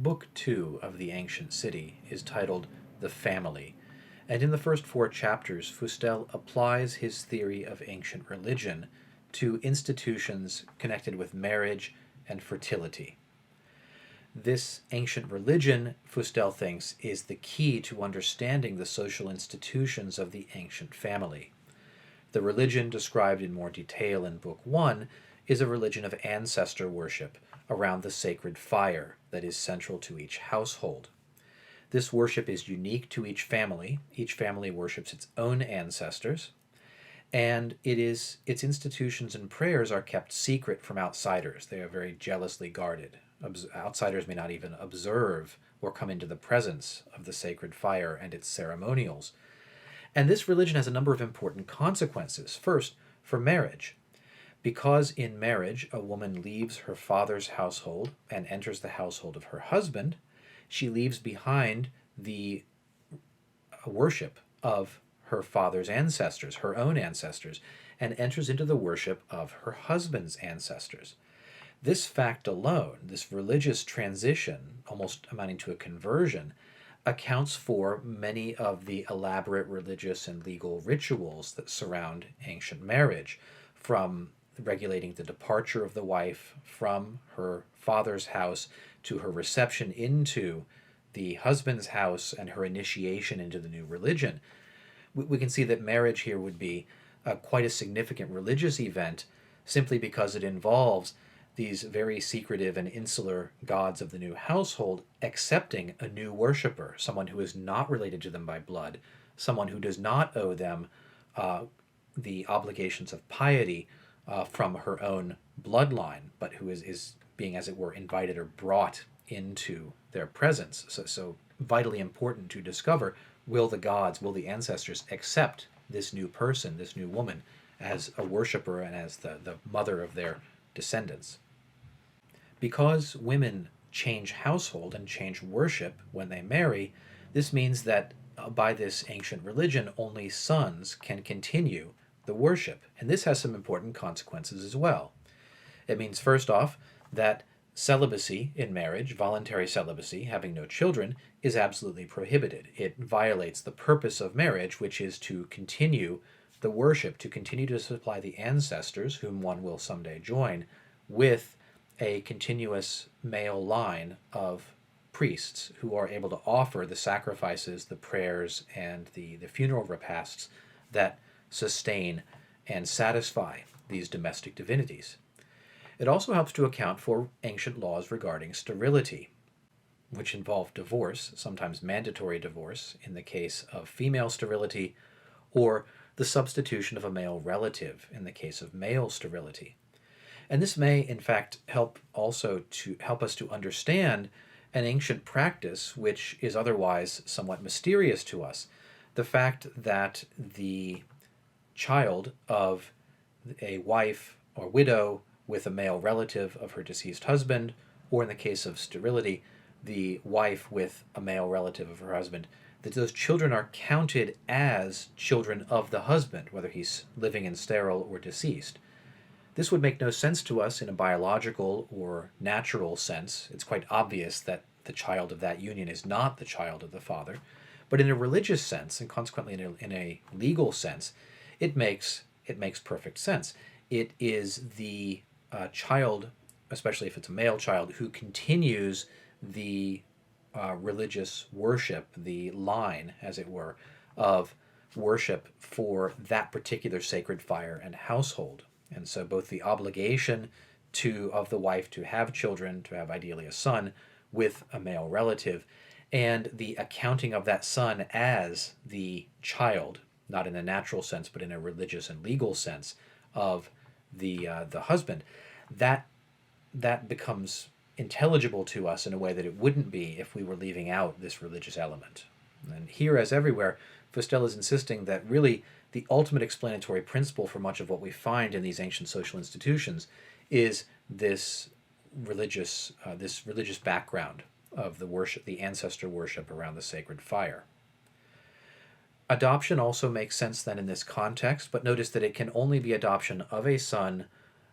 Book 2 of the Ancient City is titled The Family, and in the first 4 chapters, Fustel applies his theory of ancient religion to institutions connected with marriage and fertility. This ancient religion, Fustel thinks, is the key to understanding the social institutions of the ancient family. The religion described in more detail in Book 1 is a religion of ancestor worship around the sacred fire that is central to each household. This worship is unique to each family. Each family worships its own ancestors, and its institutions and prayers are kept secret from outsiders. They are very jealously guarded. Outsiders may not even observe or come into the presence of the sacred fire and its ceremonials. And this religion has a number of important consequences. First, for marriage. Because in marriage a woman leaves her father's household and enters the household of her husband, she leaves behind the worship of her father's ancestors, her own ancestors, and enters into the worship of her husband's ancestors. This fact alone, this religious transition, almost amounting to a conversion, accounts for many of the elaborate religious and legal rituals that surround ancient marriage, from regulating the departure of the wife from her father's house to her reception into the husband's house and her initiation into the new religion. We can see that marriage here would be quite a significant religious event simply because it involves these very secretive and insular gods of the new household accepting a new worshiper, someone who is not related to them by blood, someone who does not owe them the obligations of piety from her own bloodline, but who is being, as it were, invited or brought into their presence. So vitally important to discover, will the gods, will the ancestors accept this new person, this new woman, as a worshiper and as the mother of their descendants. Because women change household and change worship when they marry, this means that by this ancient religion, only sons can continue the worship. And this has some important consequences as well. It means, first off, that celibacy in marriage, voluntary celibacy, having no children, is absolutely prohibited. It violates the purpose of marriage, which is to continue the worship, to continue to supply the ancestors, whom one will someday join, with a continuous male line of priests who are able to offer the sacrifices, the prayers, and the funeral repasts that sustain and satisfy these domestic divinities. It also helps to account for ancient laws regarding sterility, which involve divorce, sometimes mandatory divorce in the case of female sterility, or the substitution of a male relative in the case of male sterility. And this may, in fact, help us to understand an ancient practice which is otherwise somewhat mysterious to us. The fact that the child of a wife or widow with a male relative of her deceased husband, or in the case of sterility, the wife with a male relative of her husband, that those children are counted as children of the husband, whether he's living and sterile or deceased. This would make no sense to us in a biological or natural sense. It's quite obvious that the child of that union is not the child of the father. But in a religious sense, and consequently in a legal sense, it makes perfect sense. It is the child, especially if it's a male child, who continues the religious worship, the line, as it were, of worship for that particular sacred fire and household. And so both the obligation of the wife to have children, to have ideally a son with a male relative, and the accounting of that son as the child, not in a natural sense, but in a religious and legal sense, of the husband, that becomes intelligible to us in a way that it wouldn't be if we were leaving out this religious element. And here, as everywhere, Fustel is insisting that really the ultimate explanatory principle for much of what we find in these ancient social institutions is this religious background of the worship, the ancestor worship around the sacred fire. Adoption also makes sense then in this context, but notice that it can only be adoption of a son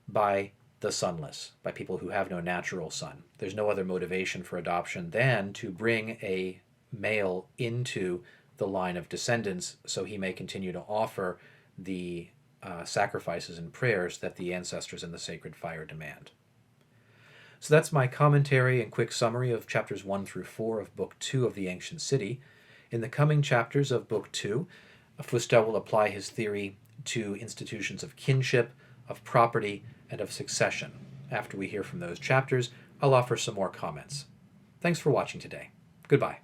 by the sonless, by people who have no natural son. There's no other motivation for adoption than to bring a male into the line of descendants so he may continue to offer the sacrifices and prayers that the ancestors in the sacred fire demand. So that's my commentary and quick summary of chapters 1 through 4 of Book 2 of the Ancient City. In the coming chapters of Book 2, Fustel will apply his theory to institutions of kinship, of property, and of succession. After we hear from those chapters, I'll offer some more comments. Thanks for watching today. Goodbye.